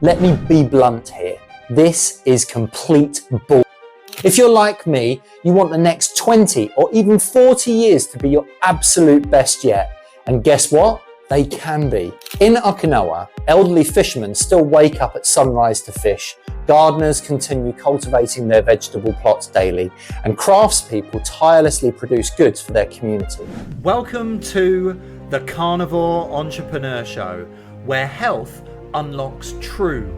Let me be blunt here. This is complete bull. If you're like me, you want the next 20 or even 40 years to be your absolute best yet. And guess what? They can be. In Okinawa, elderly fishermen still wake up at sunrise to fish, gardeners continue cultivating their vegetable plots daily, and craftspeople tirelessly produce goods for their community. Welcome to the Carnivore Entrepreneur Show, where health unlocks true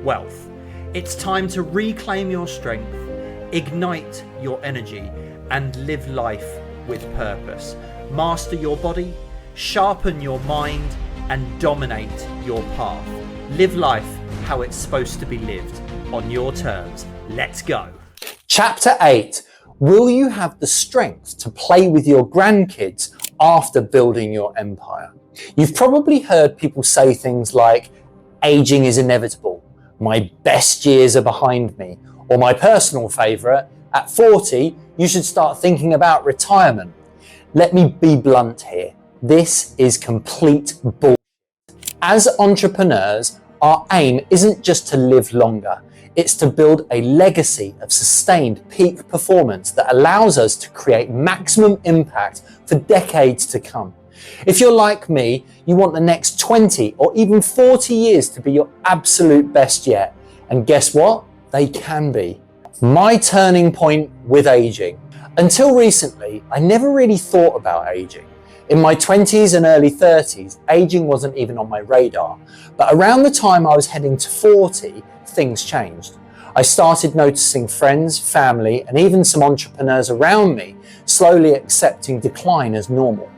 wealth. It's time to reclaim your strength, ignite your energy, and live life with purpose. Master your body, sharpen your mind, and dominate your path. Live life how it's supposed to be lived, on your terms. Let's go. Chapter 8. Will you have the strength to play with your grandkids after building your empire? You've probably heard people say things like, aging is inevitable, my best years are behind me, or my personal favourite, at 40, you should start thinking about retirement. Let me be blunt here. This is complete bullshit. As entrepreneurs, our aim isn't just to live longer. It's to build a legacy of sustained peak performance that allows us to create maximum impact for decades to come. If you're like me, you want the next 20 or even 40 years to be your absolute best yet. And guess what? They can be. My turning point with aging. Until recently, I never really thought about aging. In my 20s and early 30s, aging wasn't even on my radar. But around the time I was heading to 40, things changed. I started noticing friends, family, and even some entrepreneurs around me slowly accepting decline as normal.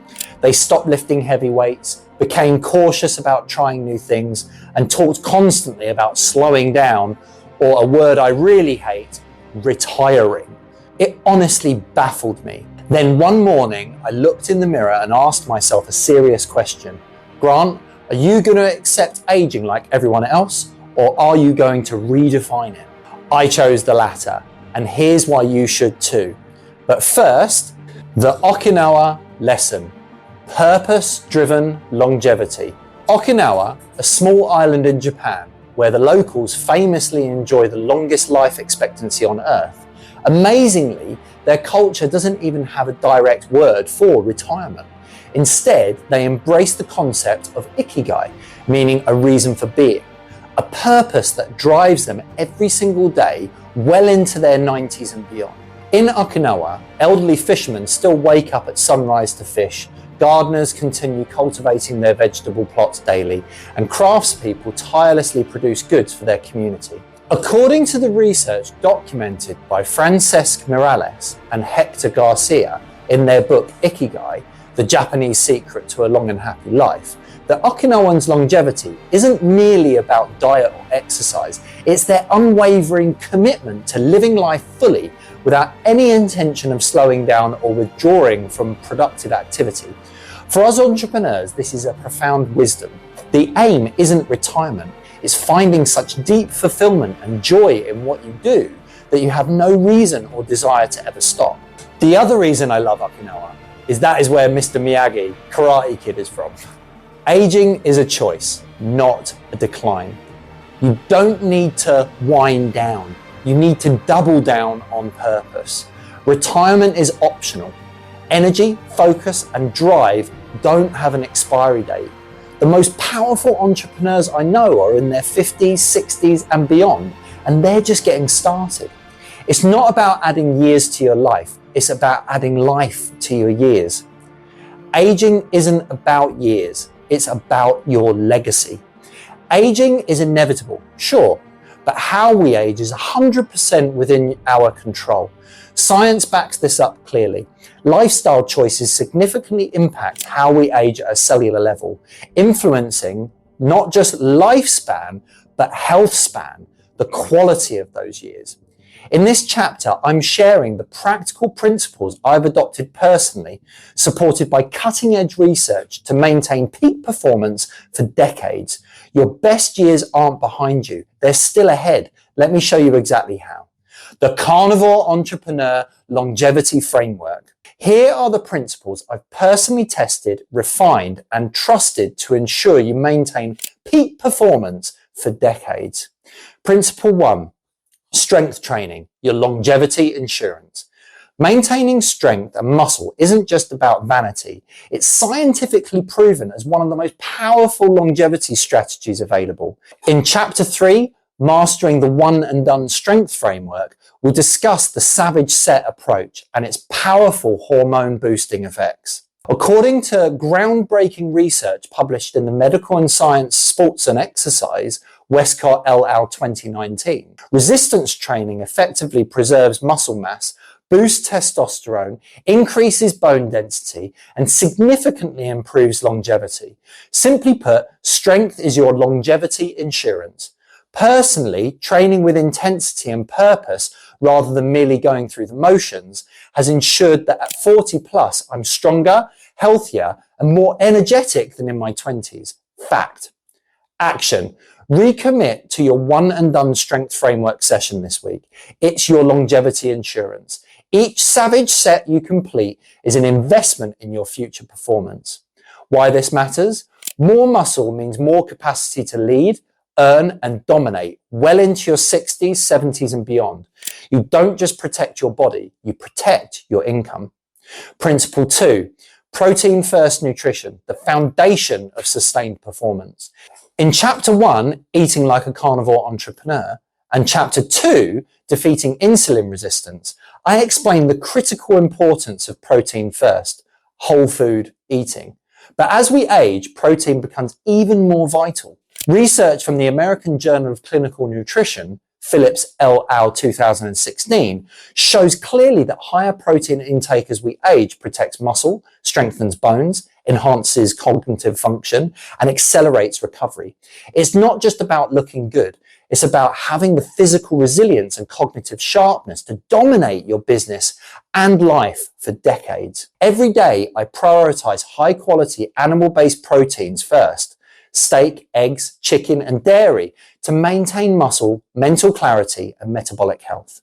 They stopped lifting heavy weights, became cautious about trying new things, and talked constantly about slowing down, or a word I really hate, retiring. It honestly baffled me. Then one morning, I looked in the mirror and asked myself a serious question. Grant, are you going to accept aging like everyone else, or are you going to redefine it? I chose the latter, and here's why you should too. But first, the Okinawa lesson. Purpose-driven longevity. Okinawa, a small island in Japan, where the locals famously enjoy the longest life expectancy on Earth. Amazingly, their culture doesn't even have a direct word for retirement. Instead, they embrace the concept of ikigai, meaning a reason for being, a purpose that drives them every single day well into their 90s and beyond. In Okinawa, elderly fishermen still wake up at sunrise to fish, gardeners continue cultivating their vegetable plots daily, and craftspeople tirelessly produce goods for their community. According to the research documented by Francesc Miralles and Hector Garcia in their book Ikigai, The Japanese Secret to a Long and Happy Life, the Okinawans' longevity isn't merely about diet or exercise, it's their unwavering commitment to living life fully without any intention of slowing down or withdrawing from productive activity. For us entrepreneurs, this is a profound wisdom. The aim isn't retirement, it's finding such deep fulfillment and joy in what you do that you have no reason or desire to ever stop. The other reason I love Okinawa is that is where Mr. Miyagi, Karate Kid, is from. Aging is a choice, not a decline. You don't need to wind down. You need to double down on purpose. Retirement is optional. Energy, focus, and drive don't have an expiry date. The most powerful entrepreneurs I know are in their 50s, 60s, and beyond, and they're just getting started. It's not about adding years to your life, it's about adding life to your years. Aging isn't about years, it's about your legacy. Aging is inevitable, sure, but how we age is 100% within our control. Science backs this up clearly. Lifestyle choices significantly impact how we age at a cellular level, influencing not just lifespan, but health span, the quality of those years. In this chapter, I'm sharing the practical principles I've adopted personally, supported by cutting-edge research to maintain peak performance for decades. Your best years aren't behind you, they're still ahead. Let me show you exactly how. The Carnivore Entrepreneur Longevity Framework. Here are the principles I've personally tested, refined, and trusted to ensure you maintain peak performance for decades. Principle 1, strength training, your longevity insurance. Maintaining strength and muscle isn't just about vanity. It's scientifically proven as one of the most powerful longevity strategies available. In Chapter 3, Mastering the One and Done Strength Framework, we'll discuss the Savage Set approach and its powerful hormone boosting effects. According to groundbreaking research published in the Medical and Science Sports and Exercise, Westcott et al. 2019, resistance training effectively preserves muscle mass, boosts testosterone, increases bone density, and significantly improves longevity. Simply put, strength is your longevity insurance. Personally, training with intensity and purpose rather than merely going through the motions has ensured that at 40 plus, I'm stronger, healthier, and more energetic than in my 20s. Fact. Action. Recommit to your one and done strength framework session this week. It's your longevity insurance. Each Savage Set you complete is an investment in your future performance. Why this matters? More muscle means more capacity to lead, earn, and dominate well into your 60s, 70s, and beyond. You don't just protect your body, you protect your income. Principle 2, protein first nutrition, the foundation of sustained performance. In Chapter 1, Eating Like a Carnivore Entrepreneur, and Chapter 2, Defeating Insulin Resistance, I explain the critical importance of protein first, whole food eating. But as we age, protein becomes even more vital. Research from the American Journal of Clinical Nutrition, Phillips et al. 2016, shows clearly that higher protein intake as we age protects muscle, strengthens bones, enhances cognitive function, and accelerates recovery. It's not just about looking good. It's about having the physical resilience and cognitive sharpness to dominate your business and life for decades. Every day, I prioritize high-quality animal-based proteins first, steak, eggs, chicken, and dairy, to maintain muscle, mental clarity, and metabolic health.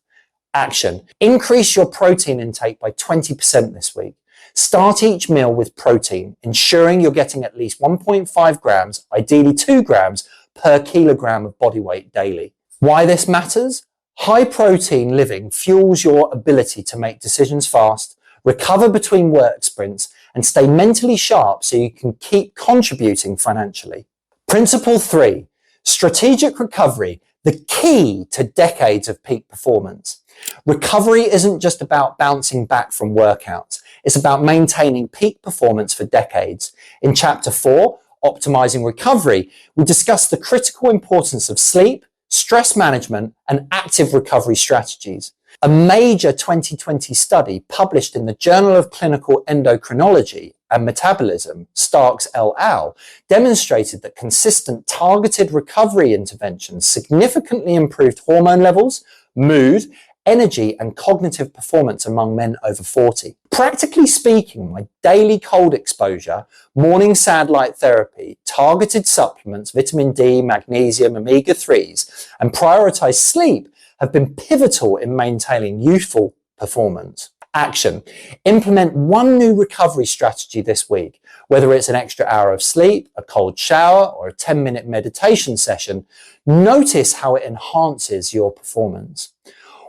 Action. Increase your protein intake by 20% this week. Start each meal with protein, ensuring you're getting at least 1.5 grams, ideally 2 grams, per kilogram of body weight daily. Why this matters? High protein living fuels your ability to make decisions fast, recover between work sprints, and stay mentally sharp so you can keep contributing financially. Principle 3, strategic recovery, the key to decades of peak performance. Recovery isn't just about bouncing back from workouts. It's about maintaining peak performance for decades. In Chapter 4, Optimizing Recovery, we discuss the critical importance of sleep, stress management, and active recovery strategies. A major 2020 study published in the Journal of Clinical Endocrinology and Metabolism, Starks et al., demonstrated that consistent targeted recovery interventions significantly improved hormone levels, mood, energy, and cognitive performance among men over 40. Practically speaking, my daily cold exposure, morning sad light therapy, targeted supplements, vitamin D, magnesium, omega-3s, and prioritized sleep have been pivotal in maintaining youthful performance. Action. Implement one new recovery strategy this week, whether it's an extra hour of sleep, a cold shower, or a 10-minute meditation session. Notice how it enhances your performance.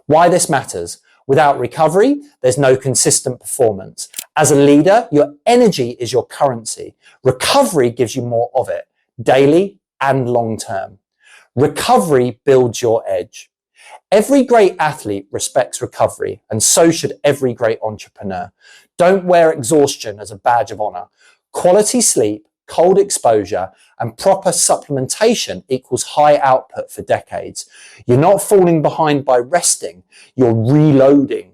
Why this matters? Without recovery, there's no consistent performance. As a leader, your energy is your currency. Recovery gives you more of it, daily and long term. Recovery builds your edge. Every great athlete respects recovery, and so should every great entrepreneur. Don't wear exhaustion as a badge of honor. Quality sleep, cold exposure, and proper supplementation equals high output for decades. You're not falling behind by resting, you're reloading.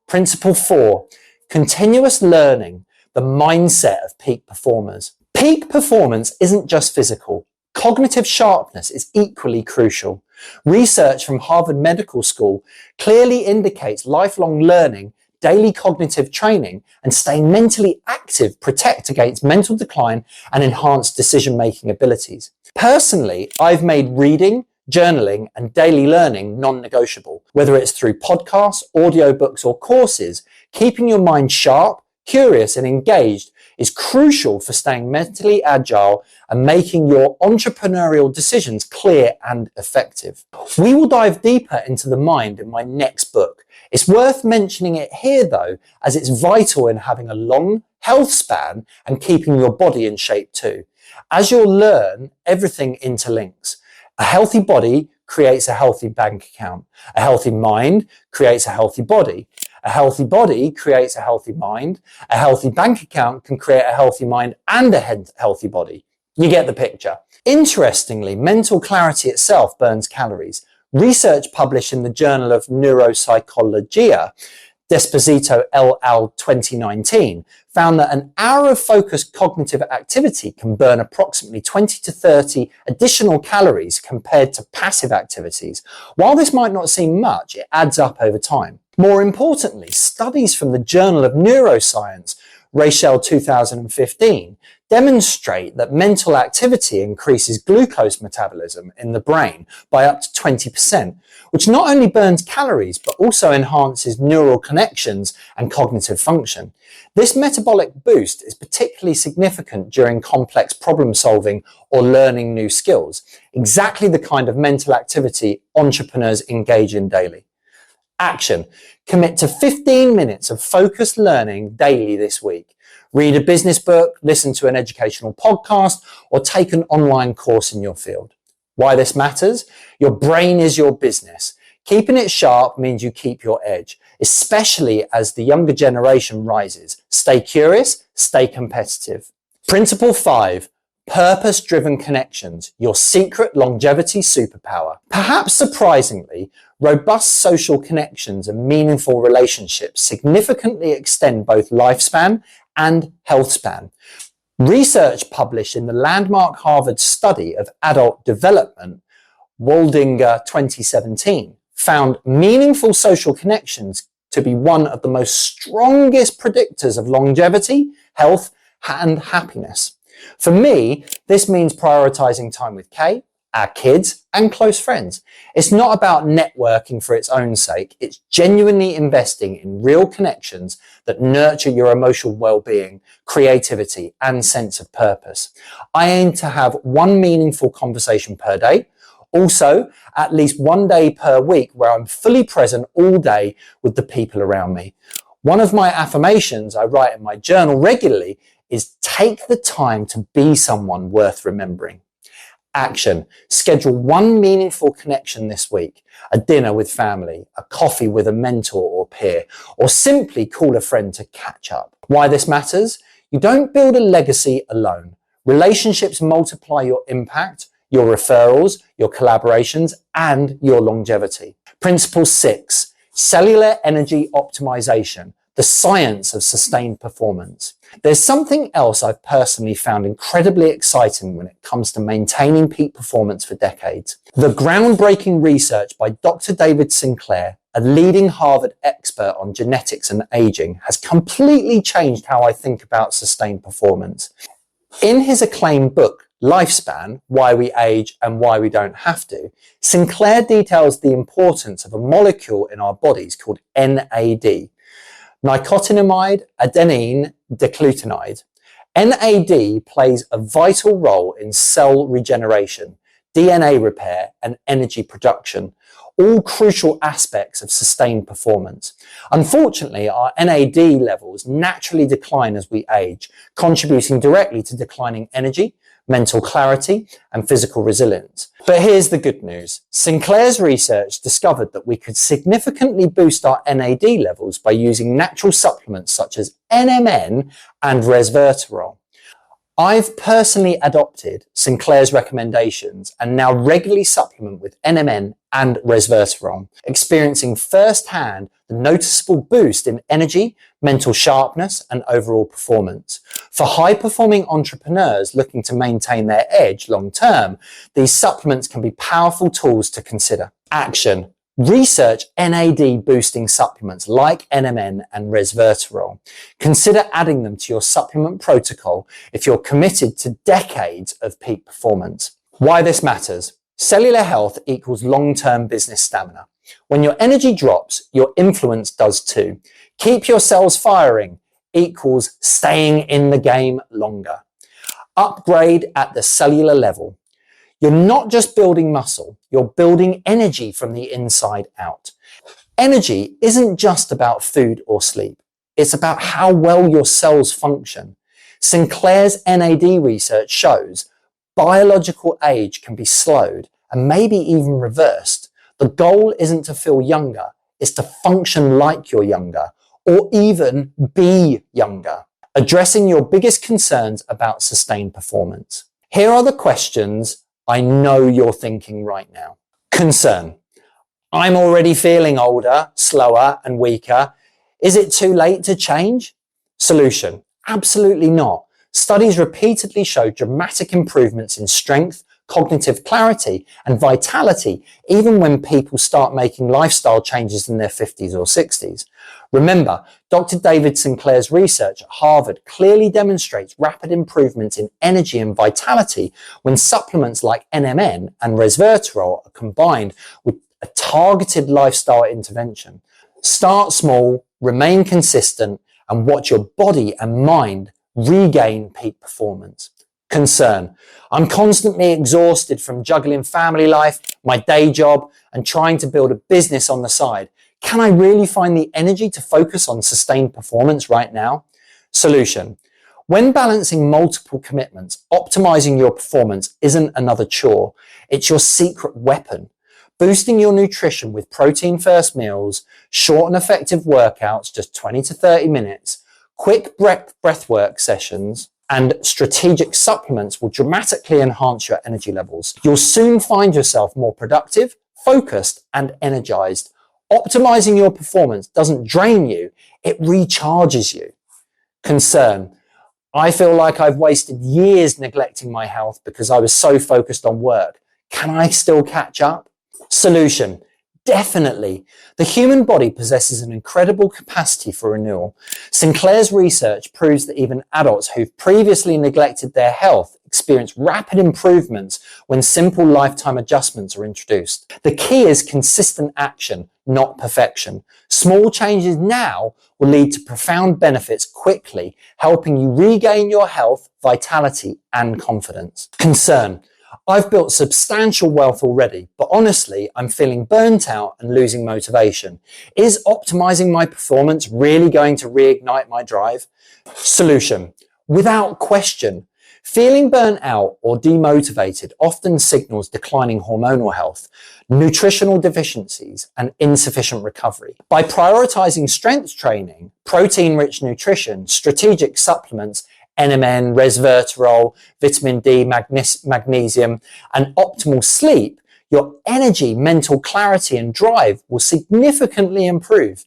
Principle 4, continuous learning, the mindset of peak performers. Peak performance isn't just physical. Cognitive sharpness is equally crucial. Research from Harvard Medical School clearly indicates lifelong learning, daily cognitive training, and staying mentally active protect against mental decline and enhance decision-making abilities. Personally, I've made reading, journaling, and daily learning non-negotiable. Whether it's through podcasts, audiobooks, or courses, keeping your mind sharp, curious, and engaged is crucial for staying mentally agile and making your entrepreneurial decisions clear and effective. We will dive deeper into the mind in my next book. It's worth mentioning it here though, as it's vital in having a long health span and keeping your body in shape too. As you'll learn, everything interlinks. A healthy body creates a healthy bank account. A healthy mind creates a healthy body. A healthy body creates a healthy mind. A healthy bank account can create a healthy mind and a healthy body. You get the picture. Interestingly, mental clarity itself burns calories. Research published in the Journal of Neuropsychologia, Desposito et al. 2019, found that an hour of focused cognitive activity can burn approximately 20 to 30 additional calories compared to passive activities. While this might not seem much, it adds up over time. More importantly, studies from the Journal of Neuroscience, Rachel 2015, demonstrate that mental activity increases glucose metabolism in the brain by up to 20%, which not only burns calories, but also enhances neural connections and cognitive function. This metabolic boost is particularly significant during complex problem solving or learning new skills, exactly the kind of mental activity entrepreneurs engage in daily. Action. Commit to 15 minutes of focused learning daily this week. Read a business book, listen to an educational podcast, or take an online course in your field. Why this matters? Your brain is your business. Keeping it sharp means you keep your edge, especially as the younger generation rises. Stay curious, stay competitive. Principle 5. Purpose-driven connections, your secret longevity superpower. Perhaps surprisingly, robust social connections and meaningful relationships significantly extend both lifespan and health span. Research published in the landmark Harvard study of adult development, Waldinger 2017, found meaningful social connections to be one of the most strongest predictors of longevity, health, and happiness. For me, this means prioritizing time with Kay, our kids, and close friends. It's not about networking for its own sake. It's genuinely investing in real connections that nurture your emotional well-being, creativity, and sense of purpose. I aim to have one meaningful conversation per day. Also, at least one day per week where I'm fully present all day with the people around me. One of my affirmations I write in my journal regularly is take the time to be someone worth remembering. Action. Schedule one meaningful connection this week. A dinner with family, a coffee with a mentor or peer, or simply call a friend to catch up. Why this matters? You don't build a legacy alone. Relationships multiply your impact, your referrals, your collaborations, and your longevity. Principle 6. Cellular energy optimization. The science of sustained performance. There's something else I've personally found incredibly exciting when it comes to maintaining peak performance for decades. The groundbreaking research by Dr. David Sinclair, a leading Harvard expert on genetics and aging, has completely changed how I think about sustained performance. In his acclaimed book, Lifespan, Why We Age and Why We Don't Have to, Sinclair details the importance of a molecule in our bodies called NAD. Nicotinamide adenine dinucleotide. NAD plays a vital role in cell regeneration, DNA repair, and energy production, all crucial aspects of sustained performance. Unfortunately, our NAD levels naturally decline as we age, contributing directly to declining energy, mental clarity, and physical resilience. But here's the good news. Sinclair's research discovered that we could significantly boost our NAD levels by using natural supplements such as NMN and resveratrol. I've personally adopted Sinclair's recommendations and now regularly supplement with NMN and resveratrol, experiencing firsthand the noticeable boost in energy, mental sharpness, and overall performance. For high-performing entrepreneurs looking to maintain their edge long-term, these supplements can be powerful tools to consider. Action. Research NAD boosting supplements like NMN and resveratrol. Consider adding them to your supplement protocol if you're committed to decades of peak performance. Why this matters? Cellular health equals long-term business stamina. When your energy drops, your influence does too. Keep your cells firing, equals staying in the game longer. Upgrade at the cellular level. You're not just building muscle, you're building energy from the inside out. Energy isn't just about food or sleep. It's about how well your cells function. Sinclair's NAD research shows biological age can be slowed and maybe even reversed. The goal isn't to feel younger, it's to function like you're younger, or even be younger. Addressing your biggest concerns about sustained performance. Here are the questions I know you're thinking right now. Concern. I'm already feeling older, slower, and weaker. Is it too late to change? Solution. Absolutely not. Studies repeatedly show dramatic improvements in strength, cognitive clarity, and vitality, even when people start making lifestyle changes in their 50s or 60s. Remember, Dr. David Sinclair's research at Harvard clearly demonstrates rapid improvements in energy and vitality when supplements like NMN and resveratrol are combined with a targeted lifestyle intervention. Start small, remain consistent, and watch your body and mind regain peak performance. Concern. I'm constantly exhausted from juggling family life, my day job, and trying to build a business on the side. Can I really find the energy to focus on sustained performance right now? Solution. When balancing multiple commitments, optimizing your performance isn't another chore. It's your secret weapon. Boosting your nutrition with protein-first meals, short and effective workouts, just 20 to 30 minutes, quick breathwork sessions, and strategic supplements will dramatically enhance your energy levels. You'll soon find yourself more productive, focused, and energized. Optimizing your performance doesn't drain you, it recharges you. Concern. I feel like I've wasted years neglecting my health because I was so focused on work. Can I still catch up? Solution. Definitely. The human body possesses an incredible capacity for renewal. Sinclair's research proves that even adults who've previously neglected their health experience rapid improvements when simple lifetime adjustments are introduced. The key is consistent action, not perfection. Small changes now will lead to profound benefits quickly, helping you regain your health, vitality, and confidence. Concern. I've built substantial wealth already, but honestly, I'm feeling burnt out and losing motivation. Is optimizing my performance really going to reignite my drive? Solution. Without question. Feeling burnt out or demotivated often signals declining hormonal health, nutritional deficiencies, and insufficient recovery. By prioritizing strength training, protein-rich nutrition, strategic supplements, NMN, resveratrol, vitamin D, magnesium, and optimal sleep, your energy, mental clarity, and drive will significantly improve.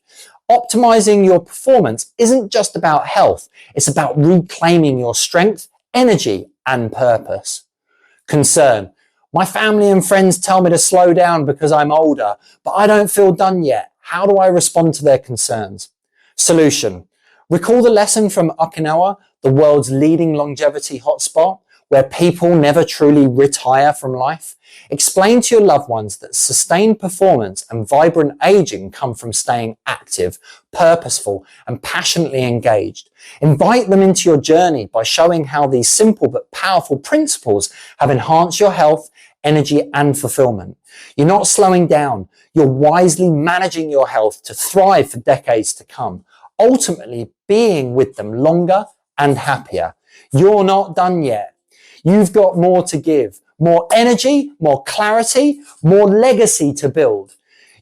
Optimizing your performance isn't just about health, it's about reclaiming your strength, energy, and purpose. Concern. My family and friends tell me to slow down because I'm older, but I don't feel done yet. How do I respond to their concerns? Solution. Recall the lesson from Okinawa, the world's leading longevity hotspot, where people never truly retire from life. Explain to your loved ones that sustained performance and vibrant aging come from staying active, purposeful, and passionately engaged. Invite them into your journey by showing how these simple but powerful principles have enhanced your health, energy, and fulfillment. You're not slowing down. You're wisely managing your health to thrive for decades to come, ultimately being with them longer and happier. You're not done yet. You've got more to give, more energy, more clarity, more legacy to build.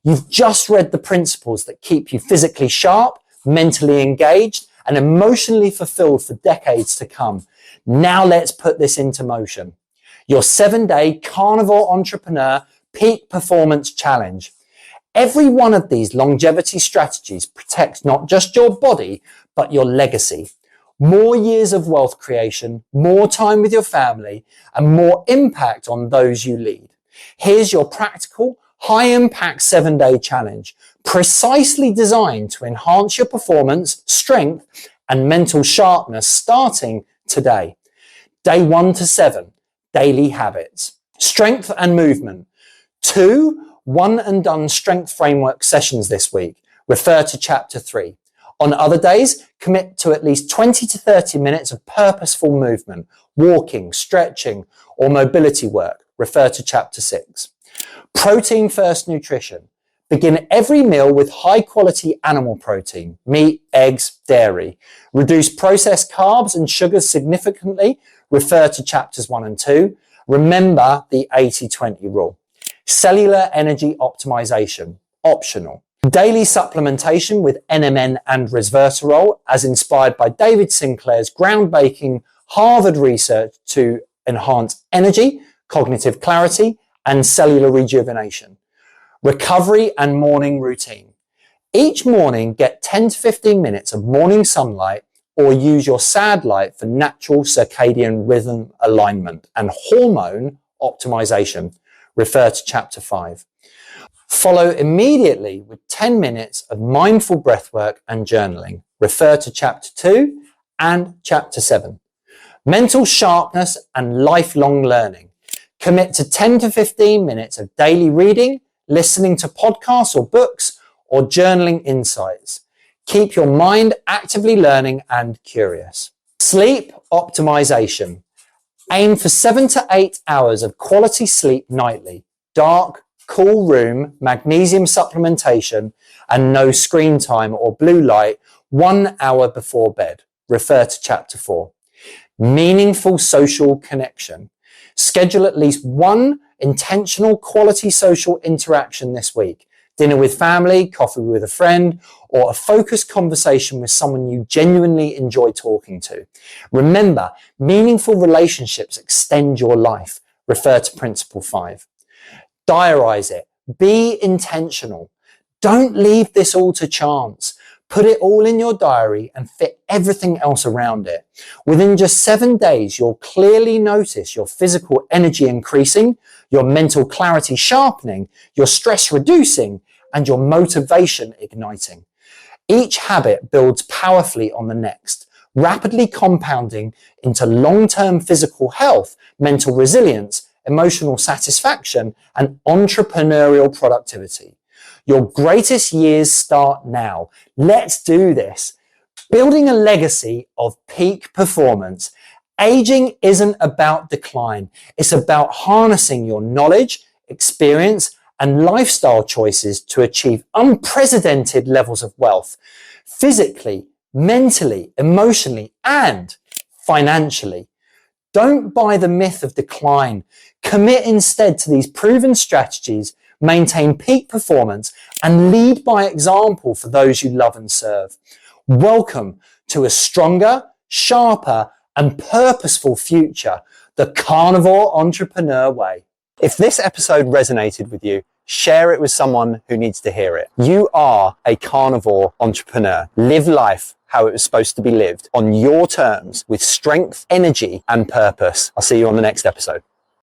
You've just read the principles that keep you physically sharp, mentally engaged, and emotionally fulfilled for decades to come. Now let's put this into motion. Your 7-day Carnivore Entrepreneur Peak Performance Challenge. Every one of these longevity strategies protects not just your body, but your legacy. More years of wealth creation, more time with your family, and more impact on those you lead. Here's your practical, high-impact 7-day challenge, precisely designed to enhance your performance, strength, and mental sharpness starting today. Day 1 to 7, daily habits. Strength and movement. 2 one-and-done strength framework sessions this week. Refer to chapter 3. On other days, commit to at least 20 to 30 minutes of purposeful movement, walking, stretching, or mobility work. Refer to chapter 6. Protein first nutrition. Begin every meal with high quality animal protein, meat, eggs, dairy. Reduce processed carbs and sugars significantly. Refer to chapters 1 and 2. Remember the 80-20 rule. Cellular energy optimization, optional. Daily supplementation with NMN and resveratrol, as inspired by David Sinclair's groundbreaking Harvard research to enhance energy, cognitive clarity, and cellular rejuvenation. Recovery and morning routine. Each morning, get 10 to 15 minutes of morning sunlight or use your SAD light for natural circadian rhythm alignment and hormone optimization. Refer to chapter 5. Follow immediately with 10 minutes of mindful breathwork and journaling. Refer to chapter 2 and chapter 7. Mental sharpness and lifelong learning. Commit to 10 to 15 minutes of daily reading, listening to podcasts or books, or journaling insights. Keep your mind actively learning and curious. Sleep optimization. Aim for 7 to 8 hours of quality sleep nightly. Dark, cool room, magnesium supplementation, and no screen time or blue light 1 hour before bed. Refer to chapter 4. Meaningful social connection. Schedule at least one intentional quality social interaction this week. Dinner with family, coffee with a friend, or a focused conversation with someone you genuinely enjoy talking to. Remember, meaningful relationships extend your life. Refer to principle 5. Diarize it. Be intentional. Don't leave this all to chance. Put it all in your diary and fit everything else around it. Within just 7 days, you'll clearly notice your physical energy increasing, your mental clarity sharpening, your stress reducing, and your motivation igniting. Each habit builds powerfully on the next, rapidly compounding into long-term physical health, mental resilience, emotional satisfaction, and entrepreneurial productivity. Your greatest years start now. Let's do this. Building a legacy of peak performance. Aging isn't about decline. It's about harnessing your knowledge, experience, and lifestyle choices to achieve unprecedented levels of wealth, physically, mentally, emotionally, and financially. Don't buy the myth of decline. Commit instead to these proven strategies, maintain peak performance, and lead by example for those you love and serve. Welcome to a stronger, sharper, and purposeful future, the carnivore entrepreneur way. If this episode resonated with you, share it with someone who needs to hear it. You are a carnivore entrepreneur. Live life how it was supposed to be lived on your terms with strength, energy, and purpose. I'll see you on the next episode.